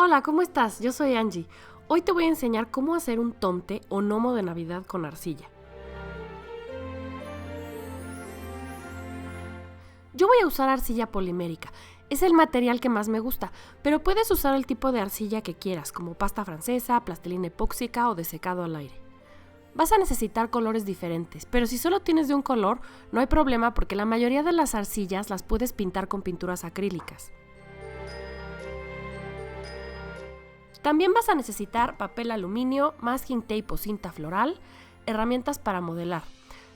Hola, ¿cómo estás? Yo soy Angie. Hoy te voy a enseñar cómo hacer un tomte o gnomo de Navidad con arcilla. Yo voy a usar arcilla polimérica. Es el material que más me gusta, pero puedes usar el tipo de arcilla que quieras, como pasta francesa, plastilina epóxica o de secado al aire. Vas a necesitar colores diferentes, pero si solo tienes de un color, no hay problema porque la mayoría de las arcillas las puedes pintar con pinturas acrílicas. También vas a necesitar papel aluminio, masking tape o cinta floral, herramientas para modelar.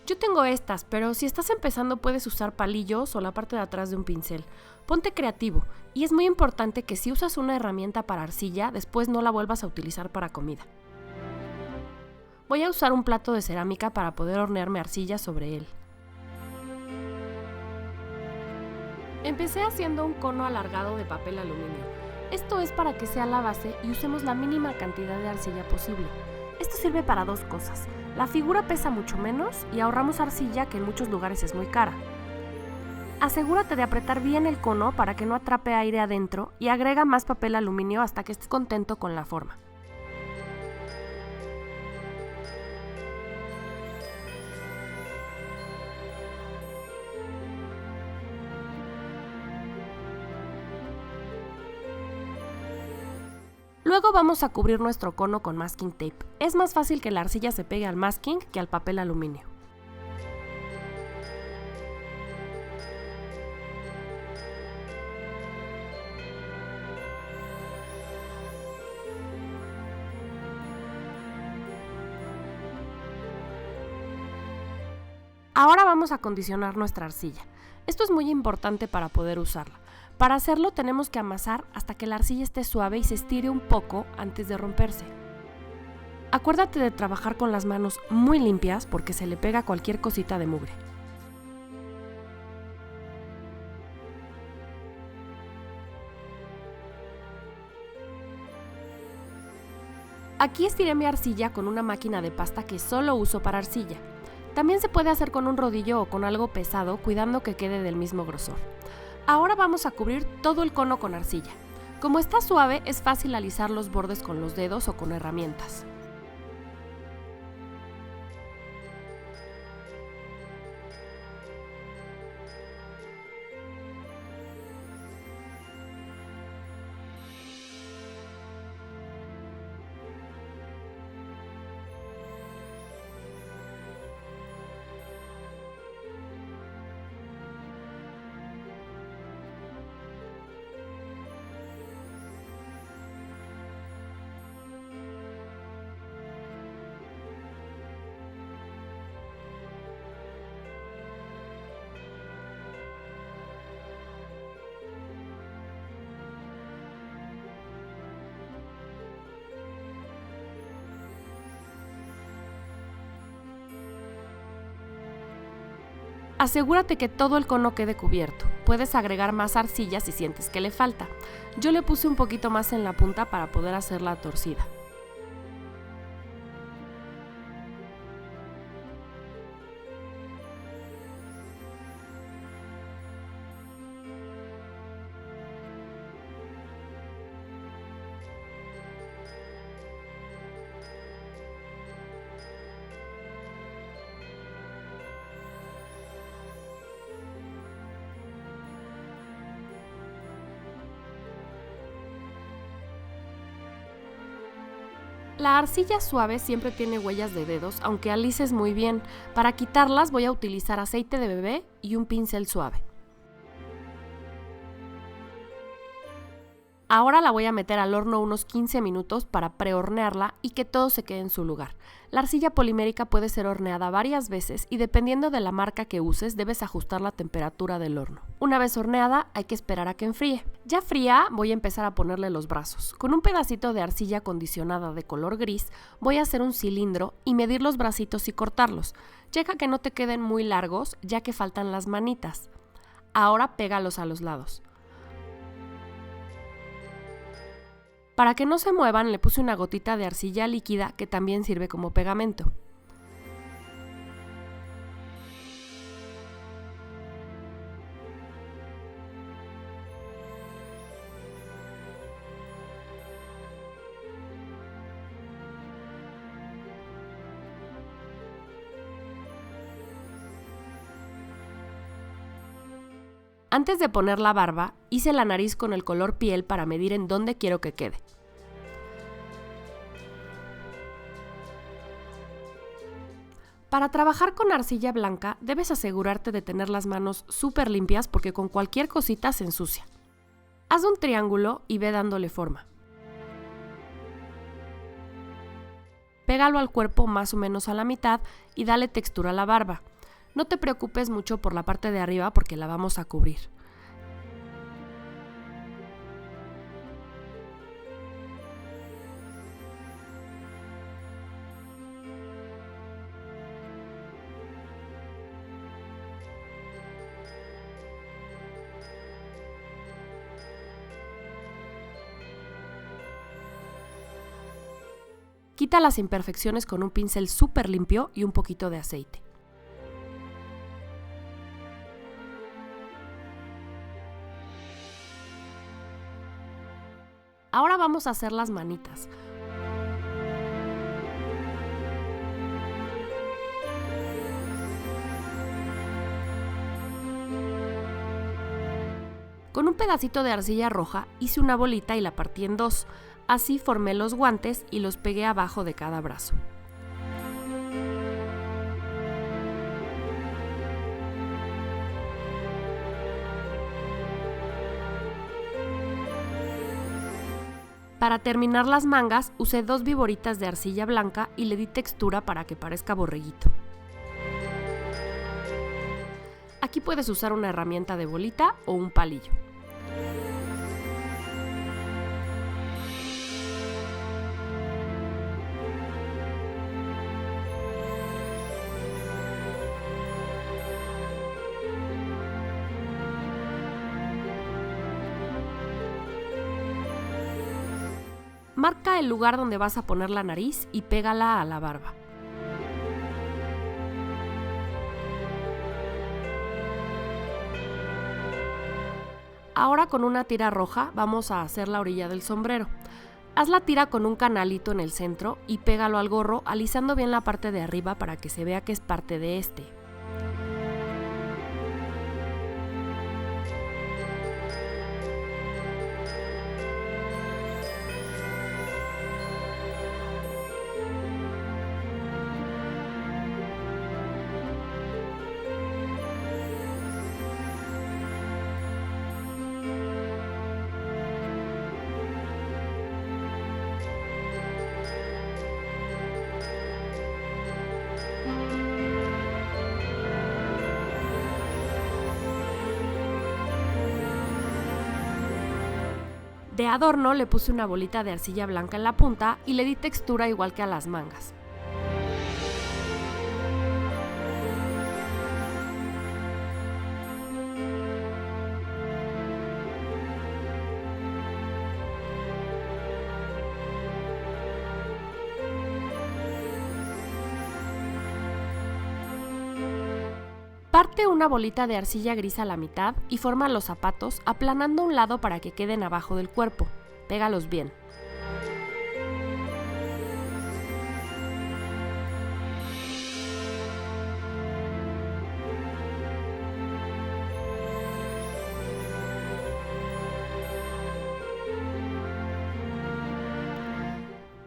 Yo tengo estas, pero si estás empezando puedes usar palillos o la parte de atrás de un pincel. Ponte creativo, y es muy importante que si usas una herramienta para arcilla, después no la vuelvas a utilizar para comida. Voy a usar un plato de cerámica para poder hornearme arcilla sobre él. Empecé haciendo un cono alargado de papel aluminio. Esto es para que sea la base y usemos la mínima cantidad de arcilla posible. Esto sirve para dos cosas. La figura pesa mucho menos y ahorramos arcilla que en muchos lugares es muy cara. Asegúrate de apretar bien el cono para que no atrape aire adentro y agrega más papel aluminio hasta que estés contento con la forma. Luego vamos a cubrir nuestro cono con masking tape. Es más fácil que la arcilla se pegue al masking que al papel aluminio. Ahora vamos a acondicionar nuestra arcilla. Esto es muy importante para poder usarla. Para hacerlo tenemos que amasar hasta que la arcilla esté suave y se estire un poco antes de romperse. Acuérdate de trabajar con las manos muy limpias porque se le pega cualquier cosita de mugre. Aquí estiré mi arcilla con una máquina de pasta que solo uso para arcilla. También se puede hacer con un rodillo o con algo pesado, cuidando que quede del mismo grosor. Ahora vamos a cubrir todo el cono con arcilla. Como está suave, es fácil alisar los bordes con los dedos o con herramientas. Asegúrate que todo el cono quede cubierto. Puedes agregar más arcilla si sientes que le falta. Yo le puse un poquito más en la punta para poder hacerla torcida. La arcilla suave siempre tiene huellas de dedos, aunque alices muy bien. Para quitarlas voy a utilizar aceite de bebé y un pincel suave. Ahora la voy a meter al horno unos 15 minutos para prehornearla y que todo se quede en su lugar. La arcilla polimérica puede ser horneada varias veces y dependiendo de la marca que uses debes ajustar la temperatura del horno. Una vez horneada hay que esperar a que enfríe. Ya fría voy a empezar a ponerle los brazos. Con un pedacito de arcilla acondicionada de color gris voy a hacer un cilindro y medir los bracitos y cortarlos. Checa que no te queden muy largos ya que faltan las manitas. Ahora pégalos a los lados. Para que no se muevan le puse una gotita de arcilla líquida que también sirve como pegamento. Antes de poner la barba, hice la nariz con el color piel para medir en dónde quiero que quede. Para trabajar con arcilla blanca, debes asegurarte de tener las manos súper limpias porque con cualquier cosita se ensucia. Haz un triángulo y ve dándole forma. Pégalo al cuerpo más o menos a la mitad y dale textura a la barba. No te preocupes mucho por la parte de arriba porque la vamos a cubrir. Quita las imperfecciones con un pincel súper limpio y un poquito de aceite. Ahora vamos a hacer las manitas. Con un pedacito de arcilla roja hice una bolita y la partí en dos. Así formé los guantes y los pegué abajo de cada brazo. Para terminar las mangas, usé 2 viboritas de arcilla blanca y le di textura para que parezca borreguito. Aquí puedes usar una herramienta de bolita o un palillo. Marca el lugar donde vas a poner la nariz y pégala a la barba. Ahora con una tira roja vamos a hacer la orilla del sombrero. Haz la tira con un canalito en el centro y pégalo al gorro alisando bien la parte de arriba para que se vea que es parte de este. De adorno le puse una bolita de arcilla blanca en la punta y le di textura igual que a las mangas. Parte una bolita de arcilla gris a la mitad y forma los zapatos aplanando un lado para que queden abajo del cuerpo. Pégalos bien.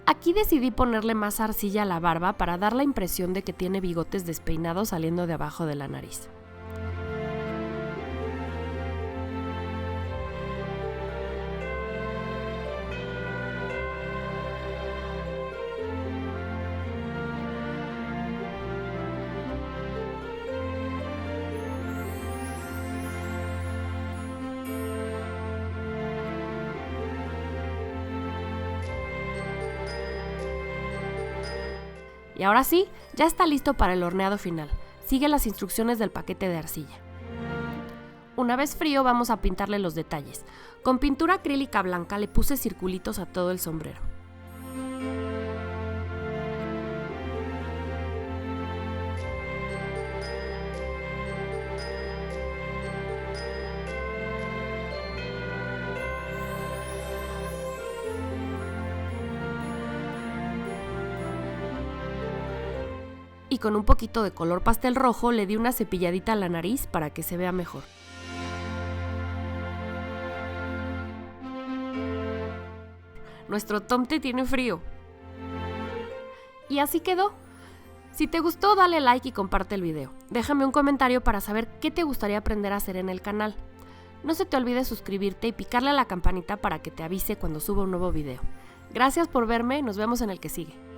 Aquí decidí ponerle más arcilla a la barba para dar la impresión de que tiene bigotes despeinados saliendo de abajo de la nariz. Y ahora sí, ya está listo para el horneado final. Sigue las instrucciones del paquete de arcilla. Una vez frío vamos a pintarle los detalles. Con pintura acrílica blanca le puse circulitos a todo el sombrero. Y con un poquito de color pastel rojo le di una cepilladita a la nariz para que se vea mejor. nuestro tomte tiene frío. Y así quedó. Si te gustó, dale like y comparte el video. Déjame un comentario para saber qué te gustaría aprender a hacer en el canal. No se te olvide suscribirte y picarle a la campanita para que te avise cuando suba un nuevo video. Gracias por verme, nos vemos en el que sigue.